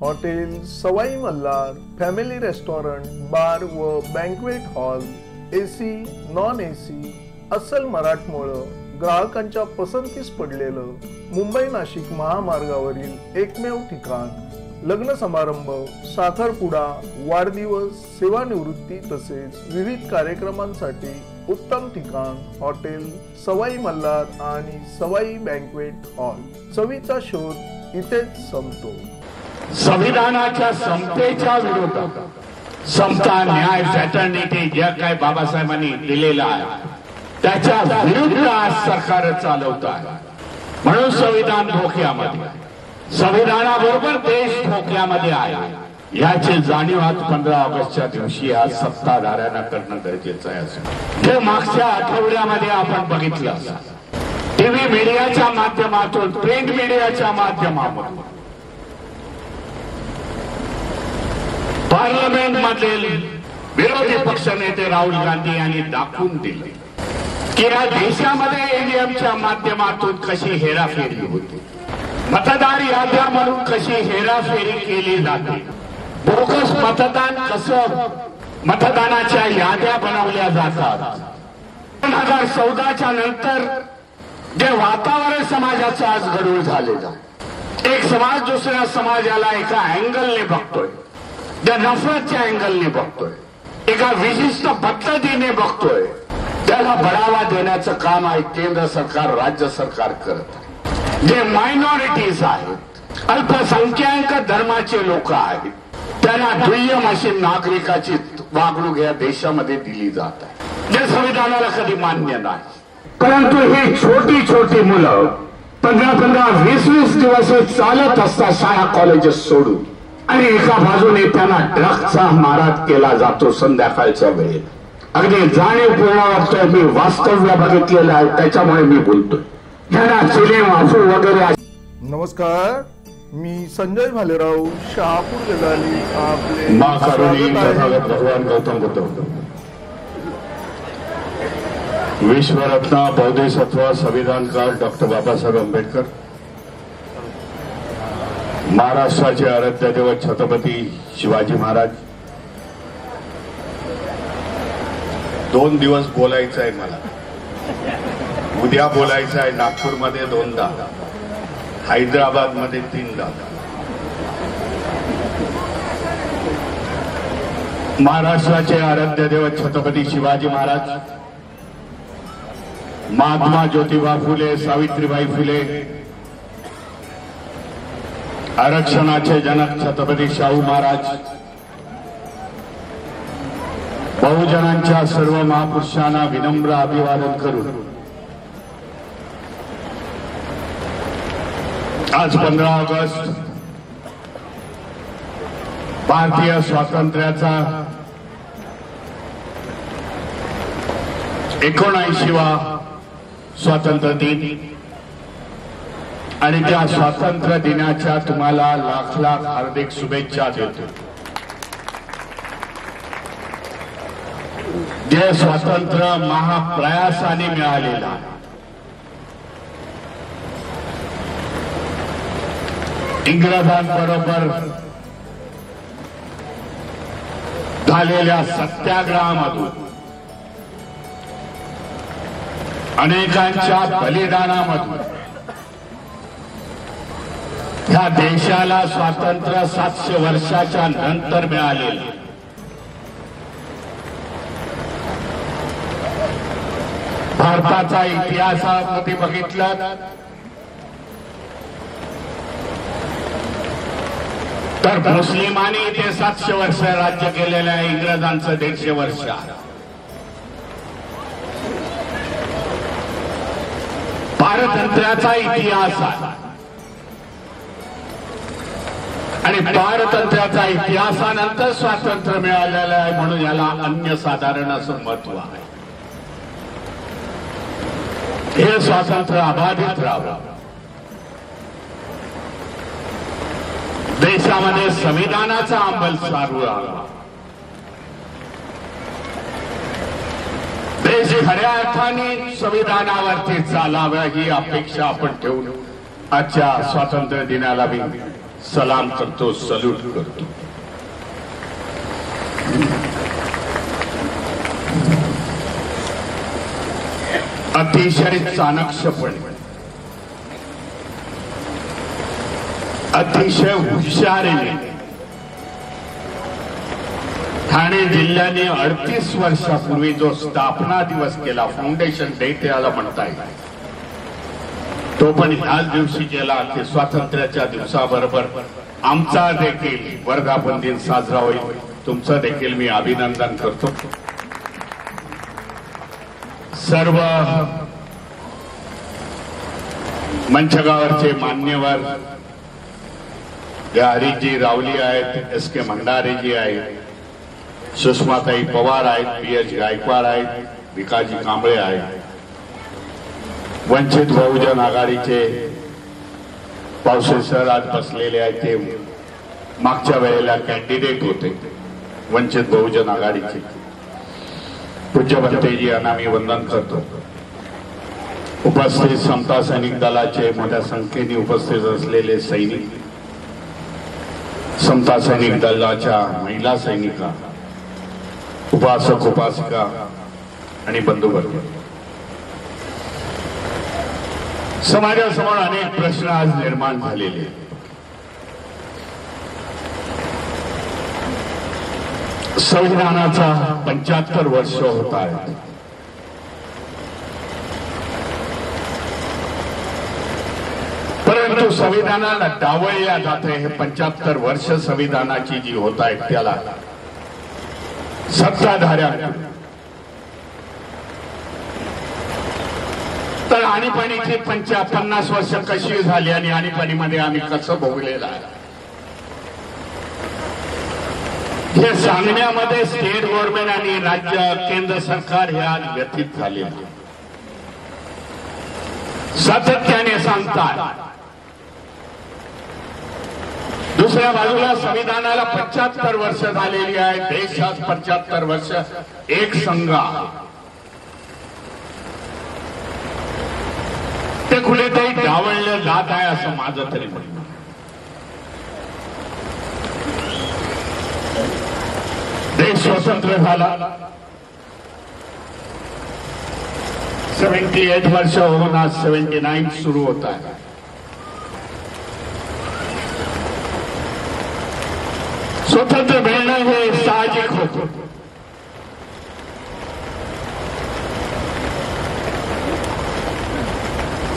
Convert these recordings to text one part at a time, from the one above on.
Hotel सवाई Malhar family restaurant bar व banquet hall AC non AC अस्सल मराठमोळं ग्राहकांच्या पसंतीस पडलेलं मुंबई नाशिक महामार्गावरील एकमेव ठिकाण लग्न समारंभ साखरपुडा वाढदिवस सेवानिवृत्ती तसेच विविध कार्यक्रमांसाठी उत्तम ठिकाण हॉटेल सवाई मल्हार आणि सवाई बँक्वेट हॉल। चवीचा शोध इथेच संपतो। संविधानाच्या समतेच्या विरोधात समता न्याय फ्रॅटर्निटी जे काय बाबासाहेबांनी दिलेला आहे त्याच्या विरुद्ध आज सरकार चालवत आहे। म्हणून संविधान धोक्यामध्ये, संविधानाबरोबर देश धोक्यामध्ये आहे याची जाणीव आज 15 ऑगस्टच्या दिवशी आज सत्ताधाऱ्यांना करणं गरजेचं आहे। जे मागच्या आठवड्यामध्ये आपण बघितलं टीव्ही मीडियाच्या माध्यमातून प्रिंट मीडियाच्या माध्यमातून पार्लमेंट मधील विरोधी पक्षनेते राहुल गांधी यांनी दाखवून दिले की या देशामध्ये ईव्हीएमच्या माध्यमातून कशी हेराफेरी होते, मतदार याद्या म्हणून कशी हेराफेरी केली जाते, बोगस मतदान कसं मतदानाच्या याद्या बनवल्या जातात। 2014च्या नंतर जे वातावरण समाजाचं आज गढूळ झालेलं, एक समाज दुसऱ्या समाजाला एका अँगलने बघतोय, ज्या नफरतच्या अँगलने बघतोय, एका विशिष्ट पद्धतीने बघतोय, त्याला बढावा देण्याचं काम आहे केंद्र सरकार राज्य सरकार करत आहे। जे मायनॉरिटीज आहेत, अल्पसंख्याक धर्माचे लोक आहेत, त्यांना दुय्यम अशी नागरिकाची वागणूक या देशामध्ये दिली जात आहे, जे संविधानाला कधी मान्य नाही। परंतु ही छोटी छोटी मुलं 15-20 दिवस चालत असतात शाळा कॉलेजेस सोडून आणि एका बाजूने त्यांना ड्रग्जचा मारा केला जातो संध्याकाळच्या वेळेत। अगदी जाणीवपूर्ण वाटतोय, मी वास्तव्य बघितलेलं आहे त्याच्यामुळे मी बोलतोय। ज्यांना चिलीम अफू वगैरे। नमस्कार, मी संजय भालेराव शहापूर जगाली आपले भगवान गौतम बुद्ध विश्वरत्न बौद्धिसत्व संविधानकार डॉक्टर बाबासाहेब आंबेडकर, महाराष्ट्राचे आराध्य दैवत छत्रपती शिवाजी महाराज। 2 दिवस बोलायचं आहे मला, उद्या बोलायचं आहे नागपूरमध्ये 2दा, हैदराबादमध्ये 3दा। महाराष्ट्राचे आराध्य दैवत छत्रपती शिवाजी महाराज, महात्मा ज्योतिबा फुले, सावित्रीबाई फुले, आरक्षणाचे जनक छत्रपती शाहू महाराज, बहुजनांच्या सर्व महापुरुषांना विनम्र अभिवादन करून आज 15 ऑगस्ट भारतीय स्वातंत्र्याचा 79वा स्वातंत्र्य दिन आणि त्या स्वातंत्र्य दिनाच्या तुम्हाला लाख लाख हार्दिक शुभेच्छा देतो। जे स्वातंत्र्य महाप्रयासाने मिळालेला, इंग्रजांबरोबर झालेल्या सत्याग्रहामधून, अनेकांच्या बलिदानामधून ह्या देशाला स्वातंत्र्य 700 वर्षाच्या नंतर मिळालेलं। भारताचा इतिहासामध्ये बघितलं तर मुस्लिमांनी इथे 700 वर्ष राज्य केलेलं आहे, इंग्रजांचं 150 वर्ष। पारतंत्र्याचा इतिहास आहे आणि पारतंत्र्याचा इतिहासानंतर स्वातंत्र्य मिळालेलं आहे, म्हणून याला अनन्यसाधारण असं महत्व आहे। हे स्वातंत्र्य अबाधित राहावं, देशामध्ये संविधानाचा अंमल चालू राहावा, देश खऱ्या अर्थाने संविधानावरती चालावं ही अपेक्षा आपण ठेवून आजच्या स्वातंत्र्य दिनाला मी सलाम करतो, सल्यूट करतो. अतिशय चाणक्षपणे, अतिशय हुशारीने ठाणे जिल्ह्याने 38 वर्षापूर्वी जो स्थापना दिवस केला, फाउंडेशन डे त्याला म्हणता येईल, तो पण ह्याच दिवशी केला की स्वातंत्र्याच्या दिवसाबरोबर आमचा देखील वर्धापन दिन साजरा होईल. तुमचं देखील मी अभिनंदन करतो. सर्व मंचगावरचे मान्यवर हरीजी रावली आहेत, एस.के. भंडारेजी आहेत, सुषमाताई पवार आहेत, पी.एच. गायकवाड आहेत, भिकाजी कांबळे आहेत, वंचित बहुजन आघाडीचे पावसे सर आज बसलेले आहेत. ते मागच्या वेळेला कॅन्डिडेट होते वंचित बहुजन आघाडीचे. पूज्य भंतेजी यांना मी वंदन करतो. उपस्थित समता सैनिक दलाचे मोठ्या संख्येने उपस्थित असलेले सैनिक, समता सैनिक दलाच्या महिला सैनिका, उपासक उपासिका आणि बंधुवर्ग, समाजासमोर अनेक प्रश्न आज निर्माण झालेले. संविधानाचा 75 वर्ष होत आहेत. परंतु संविधानाला डावळल्या जाते. हे 75 वर्ष संविधानाची जी होत आहेत त्याला सत्ताधाऱ्या तर आणीबाणीची 50 वर्ष कशी झाली आणि आणीबाणीमध्ये आम्ही कसं भोगलेलं आहे हे सांगण्यामध्ये स्टेट गव्हर्नमेंट आणि राज्य केंद्र सरकार हे आज व्यथित झाले, सातत्याने सांगतात. दुसऱ्या बाजूला संविधानाला 75 वर्ष झालेली आहे. देशात 75 वर्ष एक संघ आहे. ते कुठेतरी डावळलं जात आहे असं माझं तरी म्हणणं. देश स्वतंत्र झाला, 78 वर्ष होऊन आज 79 सुरू होत आहे. स्वतंत्र मिळणं हे साहजिक होतं.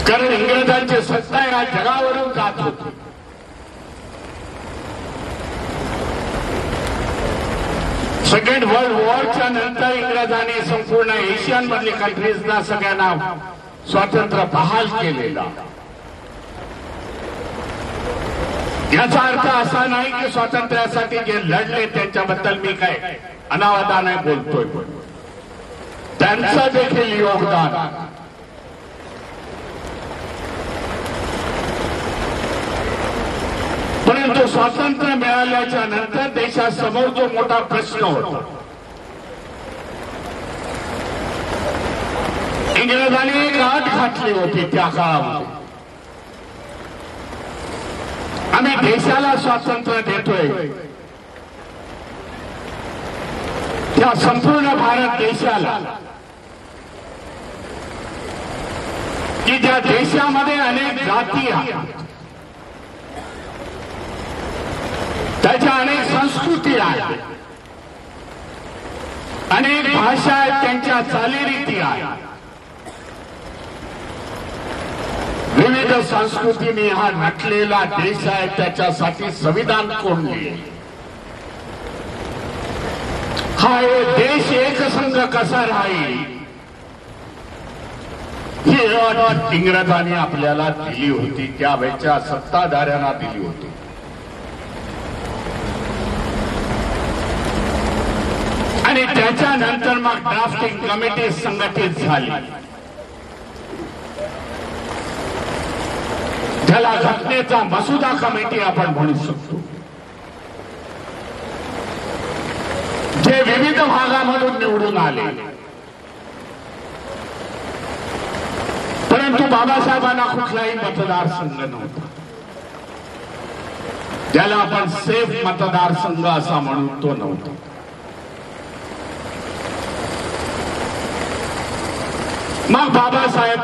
कारण इंग्रजांची सत्ता या जगावरून जात होती. सेकंड वर्ल्ड वॉरच्या नंतर इंग्रजांनी संपूर्ण एशियन मधली कंट्रीजना सगळ्यांना स्वातंत्र्य बहाल केलेला. याचा अर्थ असा नाही की स्वातंत्र्यासाठी जे लढले त्यांच्याबद्दल मी काय अनावधाने बोलतोय, त्यांचं देखील योगदान. परंतु स्वातंत्र्य मिळाल्याच्या नंतर देशासमोर जो मोठा प्रश्न होता, इंग्रजांनी एक अट घातली होती त्या काळामध्ये, आम्ही देशाला स्वातंत्र्य देतोय, त्या संपूर्ण भारत देशाला, की ज्या देशामध्ये अनेक जाती आहेत, त्याच्या अनेक संस्कृती आहेत, अनेक भाषा आहेत, त्यांच्या चालीरीती आहेत, विविध संस्कृतीने हा नटलेला देश आहे. त्याच्यासाठी संविधान कोणले, हा देश एकसंघ कसा राहील ही अट इंग्रजांनी आपल्याला दिली होती, त्यावेळच्या सत्ताधाऱ्यांना दिली होती. आणि त्याच्यानंतर मग ड्राफ्टिंग कमिटी संघटित झाली, त्याला घटनेचा मसुदा कमिटी आपण म्हणू शकतो, जे विविध भागामधून निवडून आले. परंतु बाबासाहेबांना कुठलाही मतदारसंघ नव्हता. ज्याला आपण सेफ मतदारसंघ असा म्हणून तो नव्हता. मग बाबासाहेब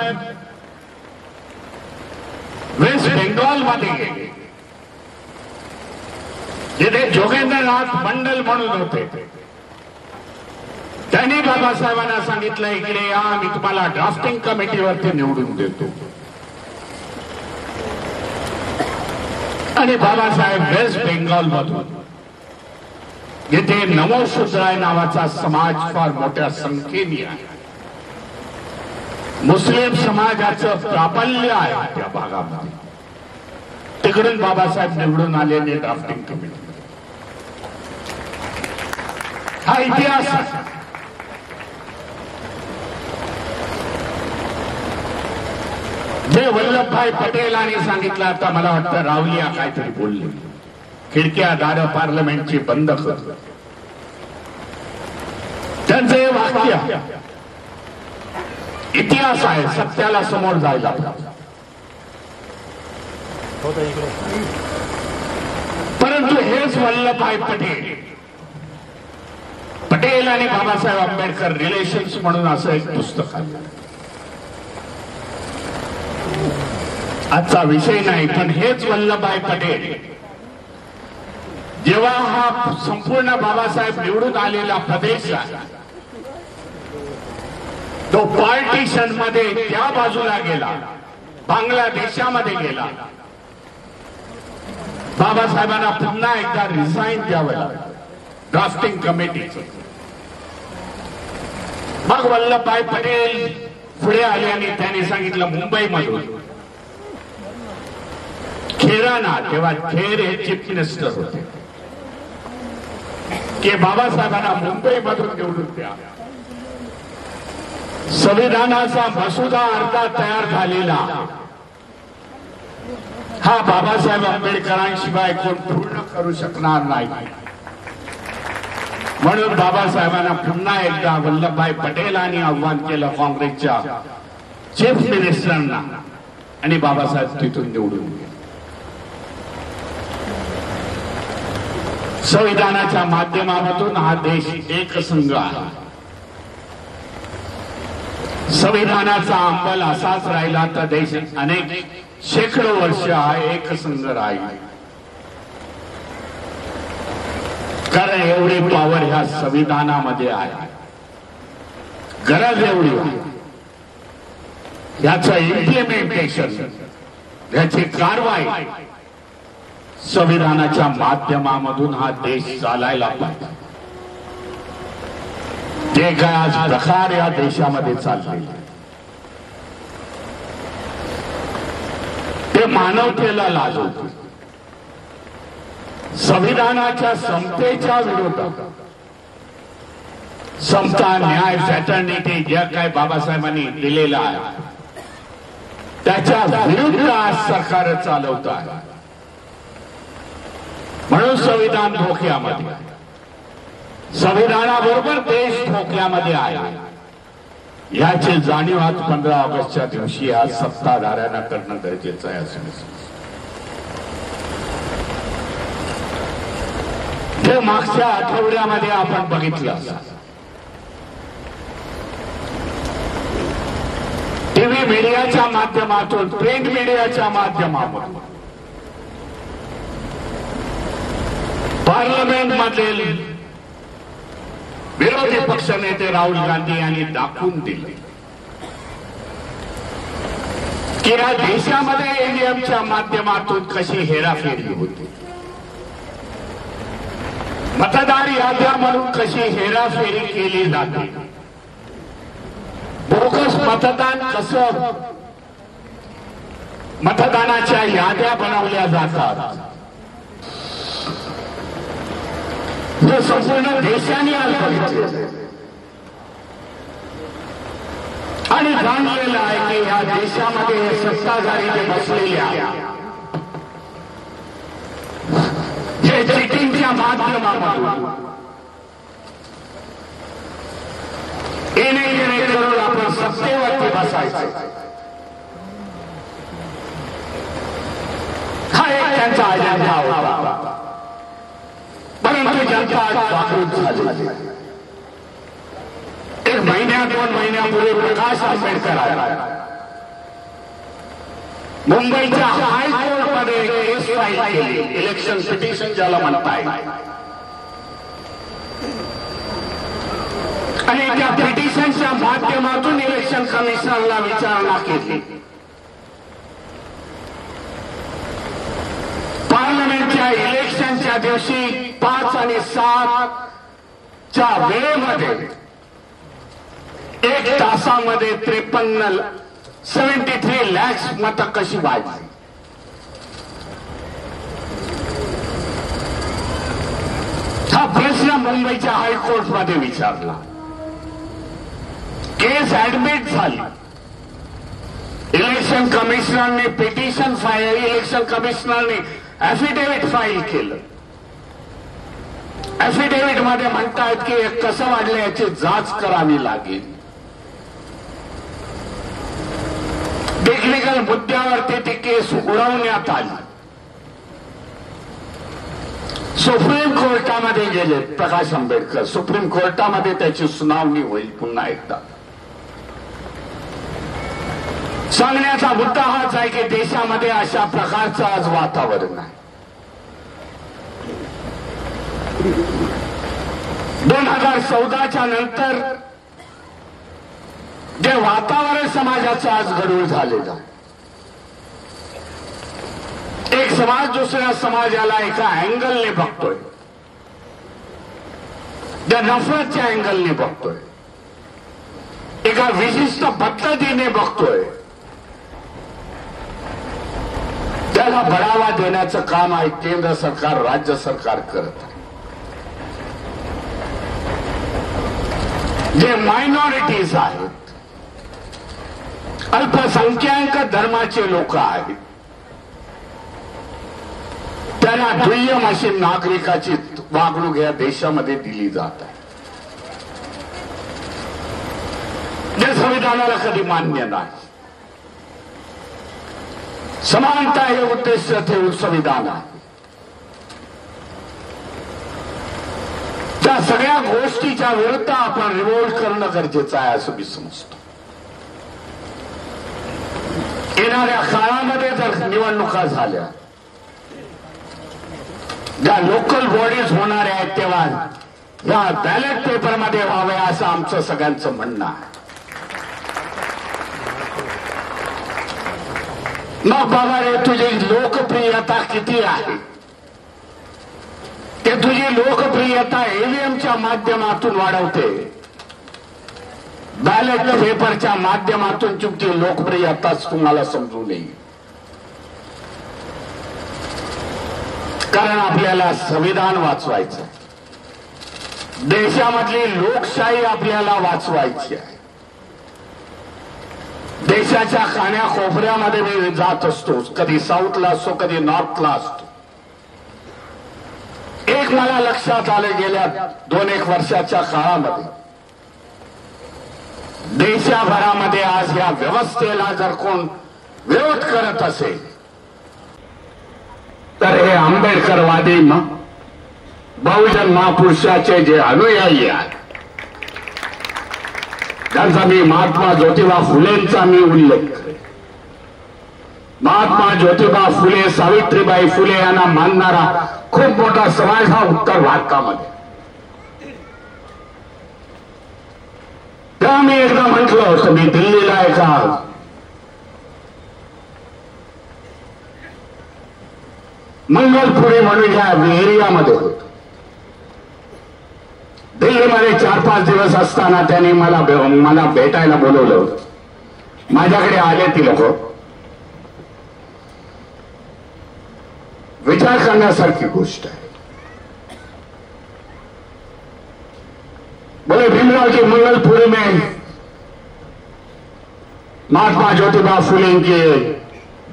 वेस्ट बेंगॉल मध्ये गेले, जिथे जोगेंद्रनाथ मंडल म्हणून होते. त्यांनी बाबासाहेबांना सांगितलं, इकडे या, मी तुम्हाला ड्राफ्टिंग कमिटीवरती निवडून देतो. आणि बाबासाहेब वेस्ट बेंगॉल मधून, जिथे नमोशूद्राय नावाचा समाज फार मोठ्या संख्येने आहे, मुस्लिम समाजाचं प्राबल्य आहे त्या भागामध्ये, तिकडून बाबासाहेब निवडून आलेले ड्राफ्टिंग कमिटी. हा इतिहास आहे. जे वल्लभभाई पटेलांनी सांगितलं, आता मला वाटतं रावलिया काहीतरी बोलले, खिडक्या दारं पार्लमेंटची बंद कर. त्यांचं हे वाक्य इतिहास आहे, सत्याला समोर जायला. परंतु हेच वल्लभभाई पटेल आणि बाबासाहेब आंबेडकर रिलेशन्स म्हणून असं एक पुस्तक आहे. आजचा विषय नाही, पण हेच वल्लभभाई पटेल जेव्हा हा संपूर्ण बाबासाहेब निवडून आलेला प्रदेश आहे, तो पार्टिशन मध्ये त्या बाजूला गेला, बांगलादेशामध्ये गेला, बाबासाहेबांना पुन्हा एकदा रिझाईन द्यावं लागलं ड्राफ्टिंग कमिटीचं. मग वल्लभभाई पटेल पुढे आले आणि त्यांनी सांगितलं, मुंबईमधून खेराना, तेव्हा खेर हे चीफ मिनिस्टर होते, की बाबासाहेबांना मुंबईमधून निवडून द्या. संविधानाचा मसुदा अर्धा तयार झालेला हा बाबासाहेब आंबेडकरांशिवाय कोण पूर्ण करू शकणार नाही. म्हणून बाबासाहेबांना पुन्हा एकदा वल्लभभाई पटेलांनी आव्हान केलं काँग्रेसच्या चीफ मिनिस्टरांना, आणि बाबासाहेब तिथून निवडून गेले. संविधानाच्या माध्यमातून हा देश एकसंघ आहे. संविधानाचा अंमल असाच राहिला तर देश अनेक शेकडो वर्ष हा एकसंघ राहील. कारण एवढी पॉवर ह्या संविधानामध्ये आहे, गरज एवढी आहे. याचं इम्प्लिमेंटेशन, याची कारवाई संविधानाच्या माध्यमामधून हा देश चालायला पाहिजे. जे काय आज प्रकार या देशामध्ये चालले ते मानवतेला लाजवते. संविधानाच्या समतेच्या विरोधात, समता, न्याय, फ्रॅटर्निटी ज्या काय बाबासाहेबांनी दिलेला आहे त्याच्या विरुद्ध आज सरकार चालवत आहे. म्हणून संविधान धोक्यामध्ये, संविधानाबरोबर देश धोक्यामध्ये आहे. याची जाणीव आज 15 ऑगस्टच्या दिवशी आज सत्ताधाऱ्यांना करणं गरजेचं आहे असं जे मागच्या आठवड्यामध्ये आपण बघितलं. टीव्ही मीडियाच्या माध्यमातून, प्रिंट मीडियाच्या माध्यमातून पार्लमेंट मधील विरोधी पक्षनेते राहुल गांधी यांनी दाखवून दिले की या देशामध्ये ईव्हीएमच्या माध्यमातून कशी हेराफेरी होती, मतदार याद्या म्हणून कशी हेराफेरी केली जाते, बोगस मतदान कसं मतदानाच्या याद्या बनवल्या जातात, हे संपूर्ण देशाने आज बघितले आणि जाणलेलं आहे की या देशामध्ये सत्ताधारी जे बसलेल्या जे चिटिंगच्या माध्यमातून येणे करून आपण सत्तेवरती बसायचं, हा एक त्यांचा अजेंडा होता. जनता जागृत झाली. एक महिन्या 2 महिन्यापूर्वी प्रकाश आंबेडकर आला. मुंबईच्या हायकोर्टमध्ये केस फाईल केली, इलेक्शन पिटिशन ज्याला म्हणताय. आणि त्या पिटिशनच्या माध्यमातून इलेक्शन कमिशनरला विचारणा केली. पार्लमेंटच्या इलेक्शनच्या दिवशी 5 आणि 7 च्या वेळेमध्ये 1 तासामध्ये 73 लाख मतं कशी वाढली. हा प्रश्न मुंबईच्या हायकोर्टमध्ये विचारला. केस ऍडमिट झाली. इलेक्शन कमिशनरने पिटिशन फाईल, इलेक्शन कमिशनरने ऍफिडेव्हिट फाईल केलं. ऍफिडेव्हिट मध्ये म्हणतायत की हे कसं वाढलं याची जाच करावी लागेल. टेक्निकल मुद्द्यावरती ती केस उडवण्यात आली. सुप्रीम कोर्टामध्ये गेले प्रकाश आंबेडकर. सुप्रीम कोर्टामध्ये त्याची सुनावणी होईल पुन्हा एकदा. सांगण्याचा मुद्दा हाच आहे की देशामध्ये अशा प्रकारचं आज वातावरण आहे. 2014च्या नंतर जे वातावरण समाजाचं आज गढूळ झालेलं आहे. एक समाज दुसऱ्या समाजाला एका अँगलने बघतोय, त्या नफरतच्या अँगलने बघतोय, एका विशिष्ट पद्धतीने बघतोय. त्याला बढावा देण्याचं काम आहे केंद्र सरकार, राज्य सरकार करत आहे. जे मायनॉरिटीज आहेत, अल्पसंख्याक धर्माचे लोक आहेत, त्यांना दुय्यम अशी नागरिकाची वागणूक या देशामध्ये दिली जात आहे. जे संविधानाला कधी मान्य नाही. समानता हे उद्देश ठेवून संविधान आहे. त्या सगळ्या गोष्टीच्या विरुद्ध आपण रिव्होल्ट करणं गरजेचं आहे असं मी समजतो. येणाऱ्या काळामध्ये जर निवडणुका झाल्या, ज्या लोकल बॉडीज होणाऱ्या आहेत तेव्हा या बॅलेट पेपरमध्ये व्हावे असं आमचं सगळ्यांचं म्हणणं आहे. मग बाबा रे तुझी लोकप्रियता किती आहे ते तुझी लोकप्रियता ईव्हीएमच्या माध्यमातून वाढवते, बॅलेट पेपरच्या माध्यमातून तुमची लोकप्रियताच तुम्हाला समजून येईल. कारण आपल्याला संविधान वाचवायचं, देशामधली लोकशाही आपल्याला वाचवायची आहे. देशाच्या कान्याकोपऱ्यामध्ये मी जात असतो, कधी साऊथला असतो, कधी नॉर्थला असतो. एक मला लक्षात आलं गेल्या 2-1 वर्षाच्या काळामध्ये देशभरामध्ये आज या व्यवस्थेला जर कोण विरोध करत असेल तर हे आंबेडकरवादी बहुजन महापुरुषाचे जे अनुयायी आहेत, त्यांचा मी महात्मा ज्योतिबा फुलेंचा मी उल्लेख करेन. महात्मा ज्योतिबा फुले, सावित्रीबाई फुले यांना मानणारा खूप मोठा समाज हा उत्तर भारतामध्ये. तेव्हा मी एकदा म्हटलं होतं, मी दिल्लीला एका मंगलपुरी म्हणून या एरियामध्ये होतो. दिल्लीमध्ये 4-5 दिवस असताना त्यांनी मला भेटायला बोलवलं होतं. माझ्याकडे आले ती लोक. विचार करण्यासारखी गोष्ट आहे. बोले भीमराव जी, मंगलपुरी में महात्मा ज्योतिबा फुले की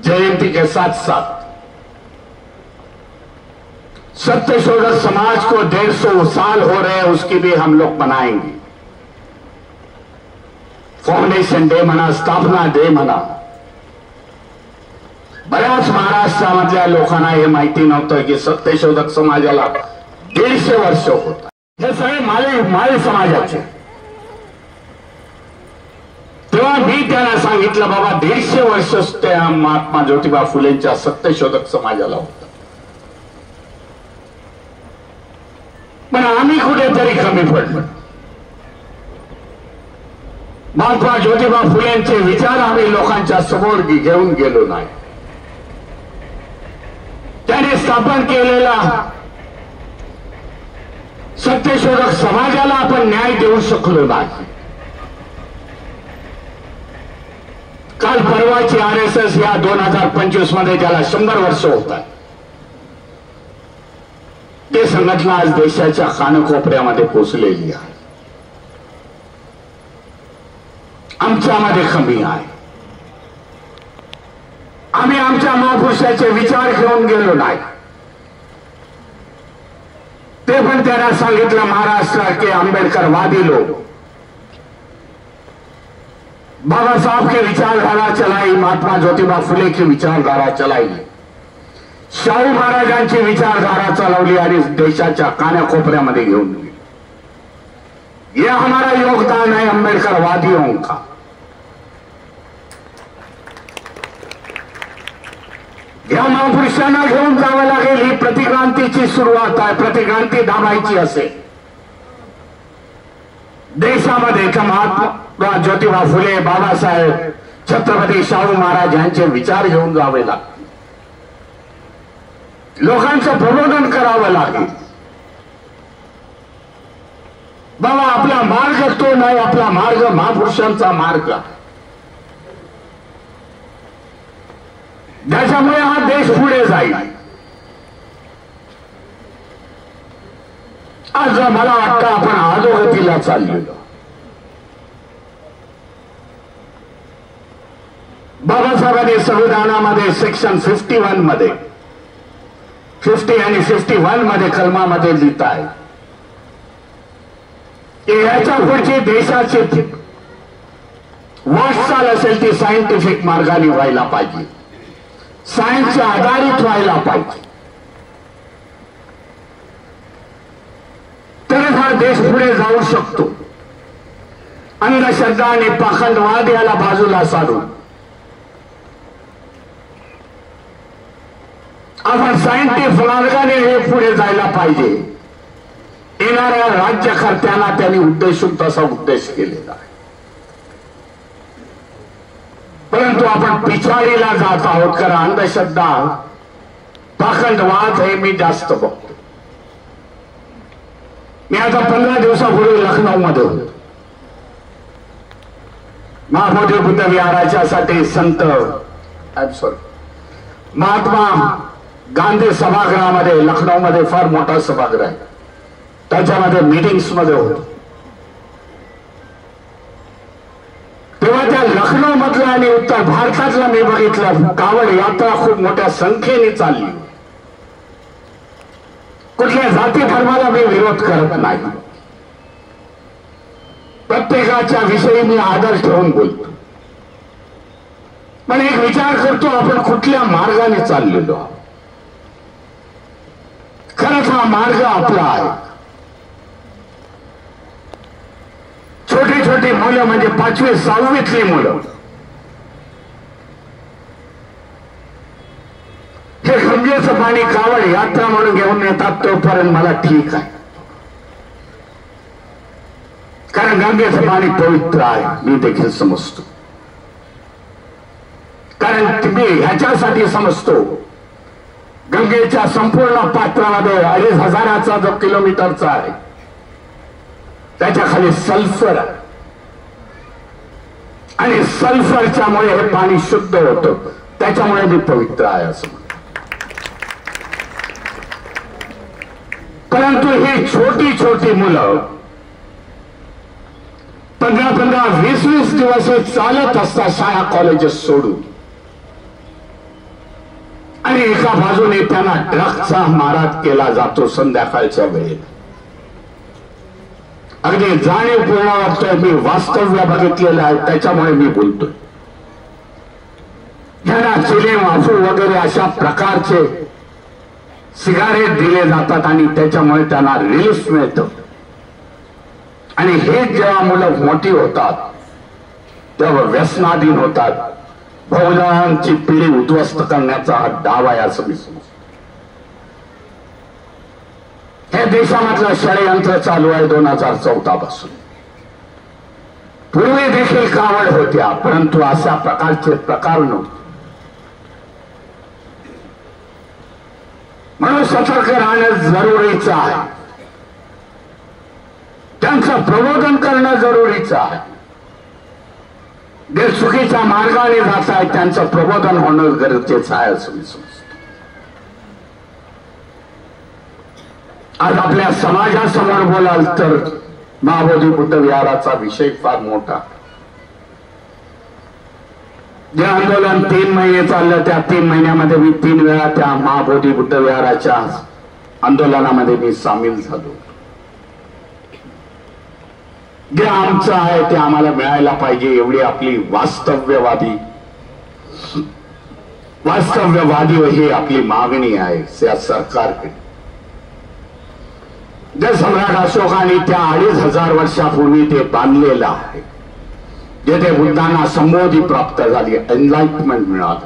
जयंती के साथ साथ सत्यशोधक समाज को 150 साल हो रहे हैं, उसकी भी हम लोग मनाएंगे. फाउंडेशन डे म्हणा, स्थापना डे म्हणा. बऱ्याच महाराष्ट्रामधल्या लोकांना हे माहिती नव्हतं की सत्यशोधक समाजाला 150 वर्ष होत. हे सगळे माळी समाजाचे. तेव्हा मी त्यांना सांगितलं बाबा 150 वर्ष त्या महात्मा ज्योतिबा फुलेंच्या सत्यशोधक समाजाला होतं. पण आम्ही कुठेतरी कमी पडलो. महात्मा ज्योतिबा फुलेंचे विचार आम्ही लोकांच्या समोर घेऊन गेलो नाही. त्याने स्थापन केलेला सत्यशोधक समाजाला आपण न्याय देऊ शकलो नाही. काल परवाची RSS या 2025 मध्ये त्याला 100 वर्ष होत आहे. ते संघटना आज देशाच्या कानकोपऱ्यामध्ये पोहोचलेली आहे. आमच्यामध्ये कमी आहे. आम्ही आमच्या महापुरुषाचे विचार घेऊन गेलो नाही. ते पण त्यांना सांगितलं महाराष्ट्र के आंबेडकरवादी लोग बाबा साहब की विचारधारा चलाई, महात्मा ज्योतिबा फुले की विचारधारा चलाई, शाहू महाराजांची विचारधारा चालवली आणि देशाच्या कानाकोपऱ्यामध्ये घेऊन गेली. यह हमारा योगदान है अम्बेडकरवादियों का. या महापुरुषांना घेऊन जावं लागेल. ही प्रतिक्रांतीची सुरुवात आहे. प्रतिक्रांती दाबायची असेल देशामध्ये तर महात्मा ज्योतिबा फुले, बाबासाहेब, छत्रपती शाहू महाराज यांचे विचार घेऊन जावे लागतील. लोकांचं प्रबोधन करावं लागेल. बाबा आपला मार्ग तो नाही, आपला मार्ग महापुरुषांचा मार्ग. ज्याच्यामुळे हा देश पुढे जाईल. आज मला वाटतं आपण अधोगतीला चाललेलो. बाबासाहेबांनी संविधानामध्ये सेक्शन 51 मध्ये 50 आणि 51 मध्ये कलमामध्ये लिहित आहे की याच्या पुढची देशाची वाटचाल असेल ती सायंटिफिक मार्गाने व्हायला पाहिजे, सायन्सच्या आधारित व्हायला पाहिजे. तरच हा देश पुढे जाऊ शकतो. अंधश्रद्धा आणि पाखंडवाद याला बाजूला साधून आपण सायंटिफिक मार्गाने हे पुढे जायला पाहिजे. येणाऱ्या राज्यकर्त्यांना त्यांनी उद्देशून तसा उद्देश केलेला आहे. परंतु आपण पिछाडीला जात आहोत. कारण अंधश्रद्धा, पाखंडवाद हे मी जास्त बघतो. मी आता 15 दिवसापूर्वी लखनौमध्ये होतो. महाबोधी बुद्ध विहाराच्यासाठी संत महात्मा गांधी सभागृहामध्ये लखनौमध्ये फार मोठा सभागृह आहे. त्याच्यामध्ये मीटिंग्स मध्ये होतो. तेव्हा त्या लखनौ मधल्या आणि उत्तर भारतातला मी बघितलं कावड यात्रा खूप मोठ्या संख्येने चालली. कुठल्या जाती धर्माला मी विरोध करत नाही. प्रत्येकाच्या विषयी मी आदर ठेवून बोलतो. पण एक विचार करतो आपण कुठल्या मार्गाने चाललेलो आहोत. खरंच हा मार्ग आपला आहे. छोटी छोटी मुलं म्हणजे 5वी 6वीतली मुलं हे गंगेचं पाणी कावड यात्रा म्हणून घेऊन येतात तोपर्यंत मला ठीक आहे. कारण गंगेचं पाणी पवित्र आहे मी देखील समजतो. कारण मी ह्याच्यासाठी समजतो गंगेच्या संपूर्ण पात्रामध्ये 2,500 जो किलोमीटरचा आहे त्याच्या खाली सल्फर आहे आणि सल्फरच्या मुळे हे पाणी शुद्ध होतं. त्याच्यामुळे मी पवित्र आहे असं म्हणतो. परंतु ही छोटी छोटी मुलं 15-15, 20-20 दिवस चालत असतात शाळा कॉलेजेस सोडून आणि एका बाजूने त्यांना ड्रग्सचा मारा केला जातो संध्याकाळच्या वेळेला. अगदी जाणीवपूर्ण वाटतोय. मी वास्तव्य बघितलेलं आहे त्याच्यामुळे मी बोलतोय. ज्यांना चिलीम, अफू वगैरे अशा प्रकारचे सिगारेट दिले जातात आणि त्याच्यामुळे त्यांना रिलीफ मिळतं. आणि हे जेव्हा मुलं मोठी होतात तेव्हा व्यसनाधीन होतात. बहुजनांची पिढी उद्ध्वस्त करण्याचा हा डाव आहे असं मी समजतो. हे देशामधलं षडयंत्र चालू आहे 2014 पासून. पूर्वी देखील कावड होत्या, परंतु अशा प्रकारचे प्रकार नव्हते. म्हणून सतर्क राहणं जरुरीचं आहे. त्यांचं प्रबोधन करणं जरुरीचं आहे. जे चुकीच्या मार्गाने जात आहेत त्यांचं प्रबोधन होणं गरजेचं आहे असं मी समजतो. आज आपल्या समाजासमोर बोलाल तर महाबोधी बुद्ध विहाराचा विषय फार मोठा. जे आंदोलन 3 महिने चाललं त्या 3 महिन्यामध्ये मी 3 वेळा त्या महाबोधी बुद्ध विहाराच्या आंदोलनामध्ये मी सामील झालो. जे आमचं आहे ते आम्हाला मिळायला पाहिजे एवढी आपली वास्तव्यवादी ही आपली मागणी आहे त्या सरकारकडे. जे सम्राट अशोकाने त्या 2500 वर्षापूर्वी ते बांधलेलं आहे, जेथे बुद्धांना संबोधी प्राप्त झाली, एनलाइटमेंट मिळालं,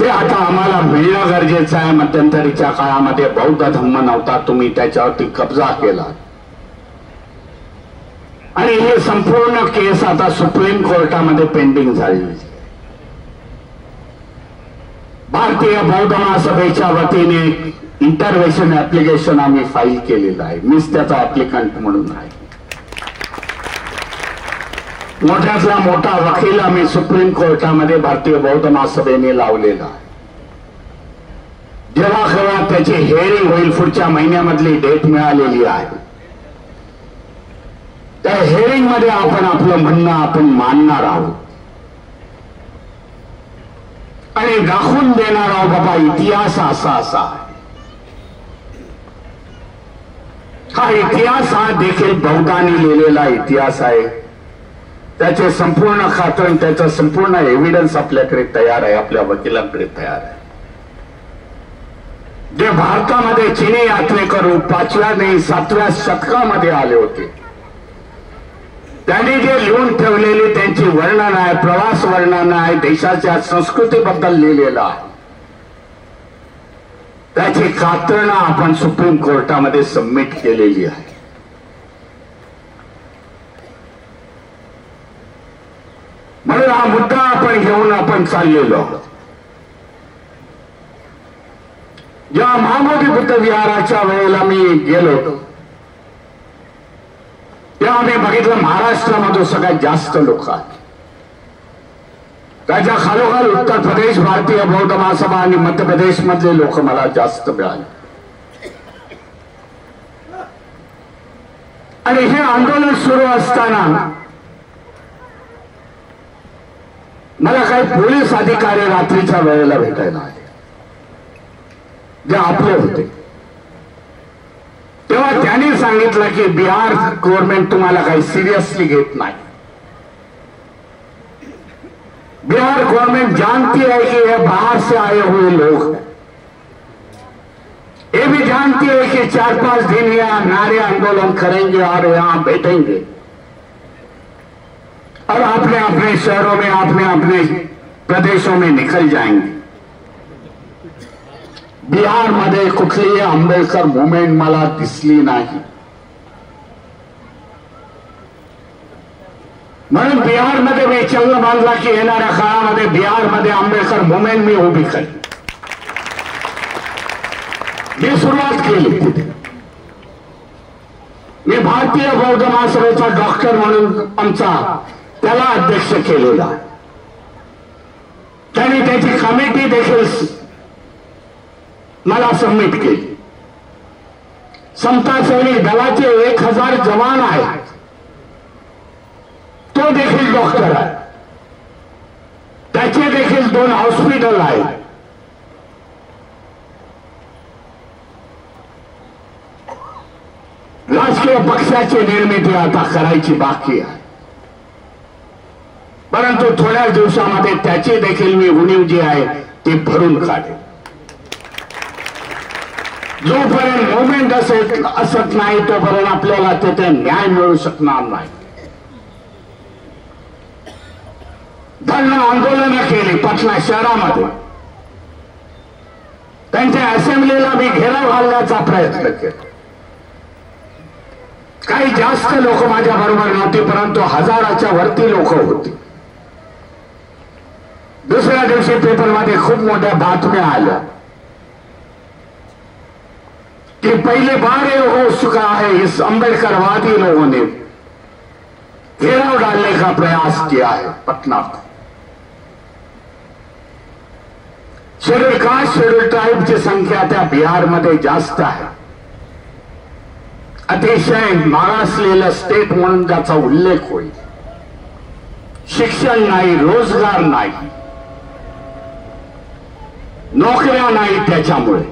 ते आता आम्हाला मिळणं गरजेचं आहे. मध्यंतरीच्या काळामध्ये बौद्ध धम्म नव्हता, तुम्ही त्याच्यावरती कब्जा केला आणि हे संपूर्ण केस आता सुप्रीम कोर्टामध्ये पेंडिंग झालेली. भारतीय बौद्ध महासभेच्या वतीने इंटरव्हेन्शन ऍप्लिकेशन आम्ही फाईल केलेलं आहे. मीच त्याचा ऍप्लिकंट म्हणून आहे. मोठ्यातला मोठा वकील आम्ही सुप्रीम कोर्टामध्ये भारतीय बौद्ध महासभेने लावलेला आहे. जेव्हा केव्हा त्याची हिअरिंग होईल, पुढच्या महिन्यामधली डेट मिळालेली आहे. त्या हिअरिंग मध्ये आपण आपलं म्हणणं आपण मांडणार आहोत आणि दाखवून देणार आहोत बाबा इतिहास असा आहे. हा इतिहास हा देखील बौद्धांनी लिहिलेला इतिहास आहे. त्याचे संपूर्ण खातं, त्याचा संपूर्ण एव्हिडन्स आपल्याकडे तयार आहे, आपल्या वकिलांकडे तयार आहे. जे भारतामध्ये चिनी यात्रेकरू 5व्या नाही 7व्या शतकामध्ये आले होते, त्यांनी जे लिहून ठेवलेली त्यांची वर्णन आहे, प्रवास वर्णन आहे, देशाच्या संस्कृतीबद्दल लिहिलेलं आहे, त्याची कात्रणं आपण सुप्रीम कोर्टामध्ये सबमिट केलेली आहे. म्हणून हा मुद्दा आपण घेऊन आपण चाललेलो आहोत. जेव्हा महाबोधी बुद्ध विहाराच्या वेळेला मी गेलो तेव्हा मी बघितलं महाराष्ट्रामध्ये सगळ्यात जास्त लोक आहेत. त्याच्या खालोखाल उत्तर प्रदेश, भारतीय बौद्ध महासभा आणि मध्य प्रदेश मधले लोक मला जास्त मिळाले. आणि हे आंदोलन सुरू असताना मला काही पोलीस अधिकारी रात्रीच्या वेळेला भेटायला आले, जे आपले होते. तेव्हा त्यांनी सांगितलं की बिहार गव्हर्नमेंट तुम्हाला काही सिरियसली घेत नाही. बिहार गवर्नमेंट जानती है कि ये बाहर से आए हुए लोग हैं. ये भी जानती है कि 4-5 दिन यहाँ नारे आंदोलन करेंगे और यहाँ बैठेंगे और अपने अपने शहरों में, अपने अपने प्रदेशों में निकल जाएंगे. बिहार मध्ये कुठलीही आंबेडकर मुवमेंट मला दिसली नाही. म्हणून बिहारमध्ये मी चंग बांधला की येणाऱ्या काळामध्ये बिहारमध्ये आंबेडकर मुवमेंट मी उभी करेन. मी सुरुवात केली तिथे. मी भारतीय बौद्ध महासभेचा डॉक्टर म्हणून आमचा त्याला अध्यक्ष केलेला. त्यांनी त्याची कमिटी देखील मला सबमिट केली. समता सैनिक दलाचे 1000 जवान आहेत, तो देखील डॉक्टर आहे. त्याचे देखील 2 हॉस्पिटल आहेत. राजकीय पक्षाची निर्मिती आता करायची बाकी आहे, परंतु थोड्याच दिवसामध्ये त्याची देखील मी उणीव जी आहे ती भरून काढेन. जोपर्यंत मुवमेंट असत नाही तोपर्यंत आपल्याला तिथे न्याय मिळू शकणार नाही. धरणं आंदोलनं केली पटना शहरामध्ये, त्यांच्या असेंब्लीला मी घेराव घालण्याचा प्रयत्न केला. काही जास्त लोक माझ्या बरोबर नव्हती, परंतु हजाराच्या वरती लोक होती. दुसऱ्या दिवशी पेपरमध्ये खूप मोठ्या बातम्या आल्या कि पहली बार ये हो चुका है इस अंबेडकरवादी लोगों ने घेराव डालने का प्रयास किया है पटना को. शेड्यूल कास्ट शेड्यूल ट्राईबची संख्या त्या बिहारमध्ये जास्त आहे. अतिशय मागासलेलं स्टेट म्हणून त्याचा उल्लेख होईल. शिक्षण नाही, रोजगार नाही, नोकऱ्या नाही त्याच्यामुळे,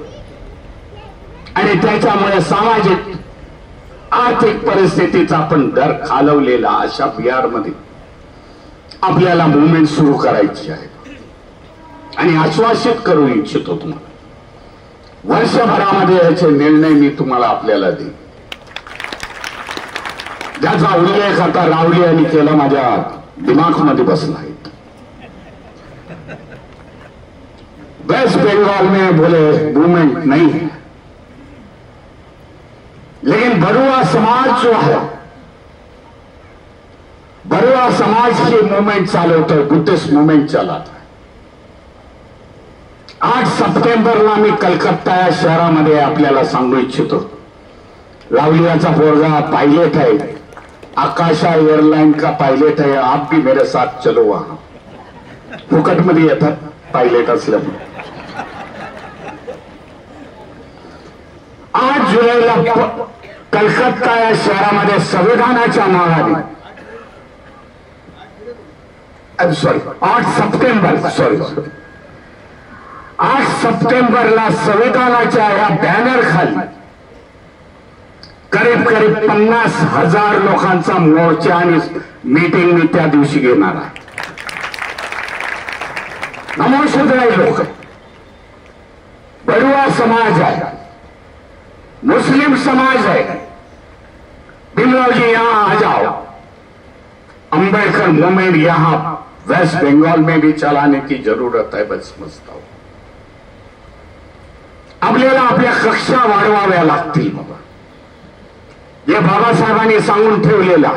आणि त्याच्यामुळे सामाजिक आर्थिक परिस्थितीचा पण दर खालवलेला अशा बिहारमध्ये आपल्याला मुवमेंट सुरू करायची आहे. आणि आश्वासित करू इच्छितो तुम्हाला, वर्षभरामध्ये याचे निर्णय मी तुम्हाला आपल्याला देईन. ज्याचा उल्लेख आता रावली यांनी केला माझ्या दिमागमध्ये बसला आहे. वेस्ट बंगाल में बोले मूवमेंट नहीं है, लेकिन बरुआ समाज जो है, बरुआ समाज की मूवमेंट चालवतोय, बुद्धिस्ट मूवमेंट चलाता है. 8 सप्टेंबरला मी कलकत्ता या शहरामध्ये आपल्याला सांगू इच्छितो, रावलियाचा पोरगा पायलट है, आकाशा एयरलाइन का पायलट है, आप भी मेरे साथ चलो वहां. फुकट मध्ये येतात पायलट असल्यामुळे. 8 जुलैला कलकत्ता या शहरामध्ये संविधानाच्या नावाने, 8 सप्टेंबरला संविधानाच्या या बॅनर खाली करीब 50,000 लोकांचा मोर्चा आणि मीटिंग मी त्या दिवशी घेणार आहे. नमोशुद्राई लोक, बरुआ समाज आहे, मुस्लिम समाज है, भीमराव जी यहां आ जाओ. अंबेडकर मूवमेंट यहां वेस्ट बंगाल में भी चलाने की जरूरत है. बस समजता हूं आपल्याला आपल्या कक्षा वाढवाव्या लागतील. बाबा, जे बाबासाहेबांनी सांगून ठेवलेला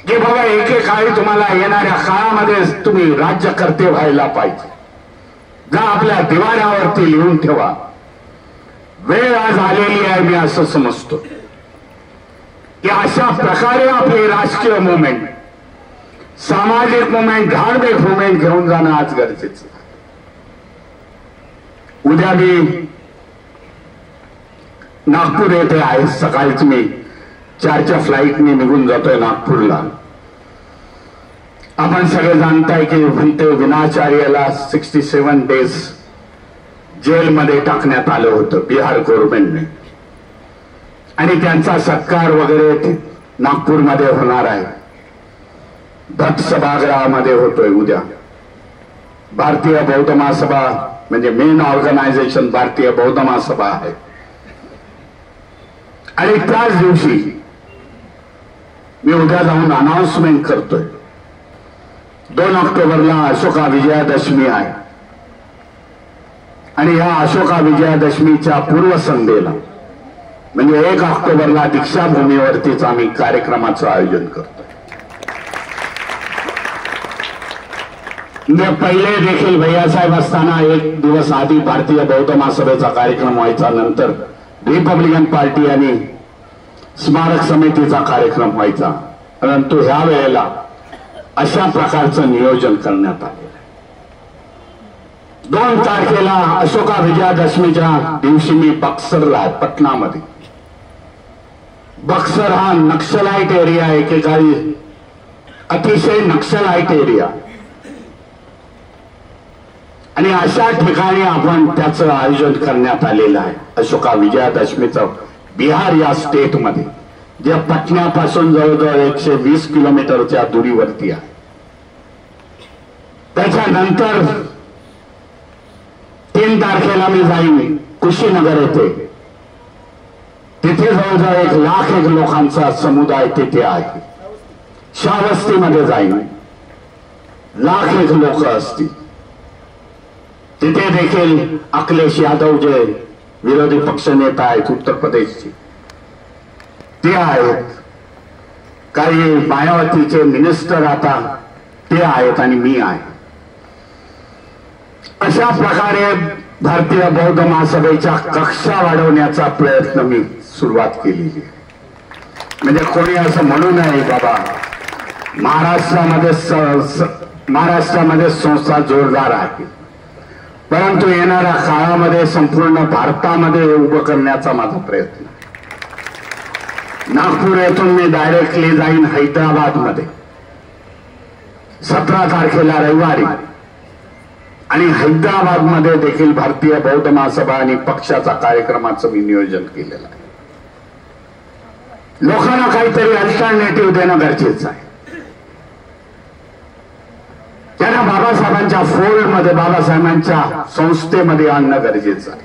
की बाबा एकेकाळी तुम्हाला येणाऱ्या काळामध्ये तुम्ही राज्यकर्ते व्हायला पाहिजे, जा आपल्या दिवाण्यावरती लिहून ठेवा. वेळ आज आलेली आहे. मी असं समजतो की अशा प्रकारे आपली राजकीय मुवमेंट, सामाजिक मुवमेंट, धार्मिक मुवमेंट घेऊन जाणं आज गरजेचं आहे. उद्या मी नागपूर येथे आहे. सकाळीच मी 4च्या फ्लाईटने निघून जातोय नागपूरला. आपण सगळे जाणताय की ते विनाचार्याला 67 डेज जेलमध्ये टाकण्यात आलं होतं बिहार गव्हर्नमेंटने, आणि त्यांचा सत्कार वगैरे नागपूरमध्ये होणार आहे. भक्त सभागृहामध्ये होतोय उद्या. भारतीय बौद्ध महासभा म्हणजे मेन ऑर्गनायझेशन भारतीय बौद्ध महासभा आहे. आणि त्याच दिवशी मी उद्या जाऊन अनाउन्समेंट करतोय. 2 ऑक्टोबरला अशोका विजयादशमी आहे, आणि या अशोका विजयादशमीच्या पूर्वसंध्येला म्हणजे 1 ऑक्टोबरला दीक्षाभूमीवरतीच आम्ही कार्यक्रमाचं आयोजन करतोय. पहिले देखील भैयासाहेब असताना 1 दिवस आधी भारतीय बौद्ध महासभेचा कार्यक्रम व्हायचा, नंतर रिपब्लिकन पार्टी आणि स्मारक समितीचा कार्यक्रम व्हायचा, परंतु ह्या वेळेला अशा प्रकारचं नियोजन करण्यात आले. 2 तारखेला अशोका विजयादशमीच्या दिवशी मी बक्सरला आहे, पटनामध्ये. बक्सर हा नक्षलाइट एरिया आहे, एकेकाळी अतिशय नक्षलाइट एरिया, आणि अशा ठिकाणी आपण त्याचं आयोजन करण्यात आलेलं आहे. अशोका विजयादशमीचं बिहार या स्टेटमध्ये, जे पटण्यापासून जवळजवळ 120 किलोमीटरच्या दुरीवरती आहे. त्याच्यानंतर 3 तारखेला मी जाईन कुशीनगर येथे. तिथे जवळजवळ 1,00,000 लोकांचा समुदाय तिथे आहे. श्रावस्तीमध्ये जाईन, 1,00,000 लोक असतील. तिथे देखील अखिलेश यादव जे विरोधी पक्षनेता आहेत उत्तर प्रदेशचे ते आहेत. काही मायावतीचे मिनिस्टर आता ते आहेत आणि मी आहे. अशा प्रकारे भारतीय बौद्ध महासभेच्या कक्षा वाढवण्याचा प्रयत्न मी सुरुवात केलेली आहे. म्हणजे कोणी असं म्हणू नये बाबा महाराष्ट्रामध्ये संस्था जोरदार आहे, परंतु येणाऱ्या काळामध्ये संपूर्ण भारतामध्ये उभं करण्याचा माझा प्रयत्न. नागपूर येथून मी डायरेक्टली जाईन हैदराबाद मध्ये 17 तारखेला रविवारी, आणि हैदराबाद मध्ये देखील भारतीय बौद्ध महासभा आणि पक्षाचा कार्यक्रमाचं मी नियोजन केलेलं आहे. लोकांना काहीतरी अल्टरनेटिव्ह देणं गरजेचं आहे. त्यांना बाबासाहेबांच्या फोल्डमध्ये, बाबासाहेबांच्या संस्थेमध्ये आणणं गरजेचं आहे.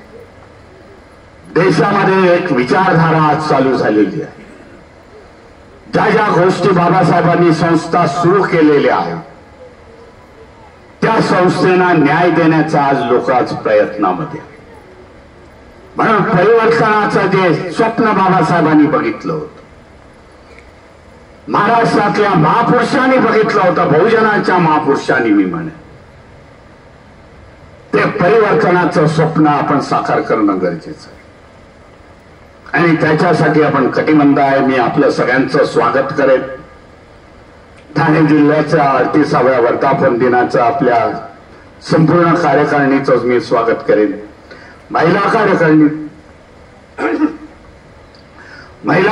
देशामध्ये एक विचारधारा आज चालू झालेली आहे. ज्या ज्या गोष्टी बाबासाहेबांनी संस्था सुरू केलेल्या आहेत त्या संस्थेला न्याय देण्याचा आज लोक प्रयत्नामध्ये आहे. म्हणून परिवर्तनाचं जे स्वप्न बाबासाहेबांनी बघितलं होतं, महाराष्ट्रातल्या महापुरुषांनी बघितलं होतं, बहुजनाच्या महापुरुषांनी मी म्हणेन, ते परिवर्तनाचं स्वप्न आपण साकार करणं गरजेचं आहे. आणि त्याच्यासाठी आपण कटिबद्ध आहे. मी आपलं सगळ्यांचं स्वागत करेन. ठाणे जिल्ह्याच्या 38व्या वर्धापन दिनाचं आपल्या संपूर्ण कार्यकारिणीचं मी स्वागत करेन. महिला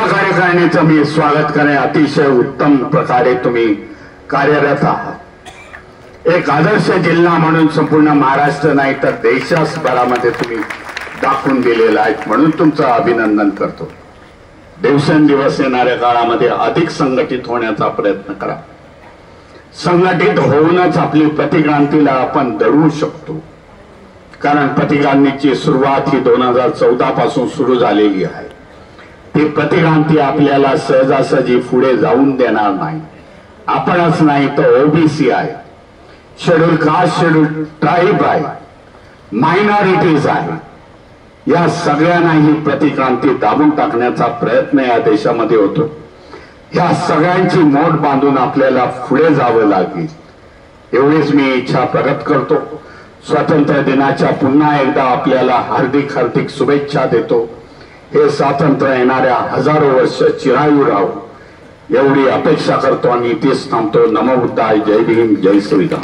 कार्यकारिणीचं मी स्वागत करेन. अतिशय उत्तम प्रकारे तुम्ही कार्यरत आहात. एक आदर्श जिल्हा म्हणून संपूर्ण महाराष्ट्र नाही तर देशभरामध्ये तुम्ही दाखवून दिलेला आहे, म्हणून तुमचं अभिनंदन करतो. दिवसेंदिवस येणाऱ्या काळामध्ये अधिक संघटित होण्याचा प्रयत्न करा. संघटित होऊनच आपली प्रतिक्रांतीला आपण दडवू शकतो. कारण प्रतिक्रांतीची सुरुवात ही 2014 पासून सुरू झालेली आहे. ती प्रतिक्रांती आपल्याला सहजासहजी पुढे जाऊन देणार नाही. आपणच नाही तर ओबीसी आहे, शेड्यूल कास्ट, शेड्यूल ट्राईब आहे, मायनॉरिटीज आहे, या सगळ्यांना ही प्रतिक्रांती दाबून टाकण्याचा प्रयत्न या देशामध्ये होतो. या सगळ्यांची मोठ बांधून आपल्याला पुढे जावं लागेल, एवढीच मी इच्छा प्रकट करतो. स्वातंत्र्य दिनाच्या पुन्हा एकदा आपल्याला हार्दिक हार्दिक शुभेच्छा देतो. हे स्वातंत्र्य येणाऱ्या हजारो वर्ष चिरायू राहो एवढी अपेक्षा करतो आणि इथेच थांबतो. नमो बुद्धाय. जय भीम, जय श्रीराम.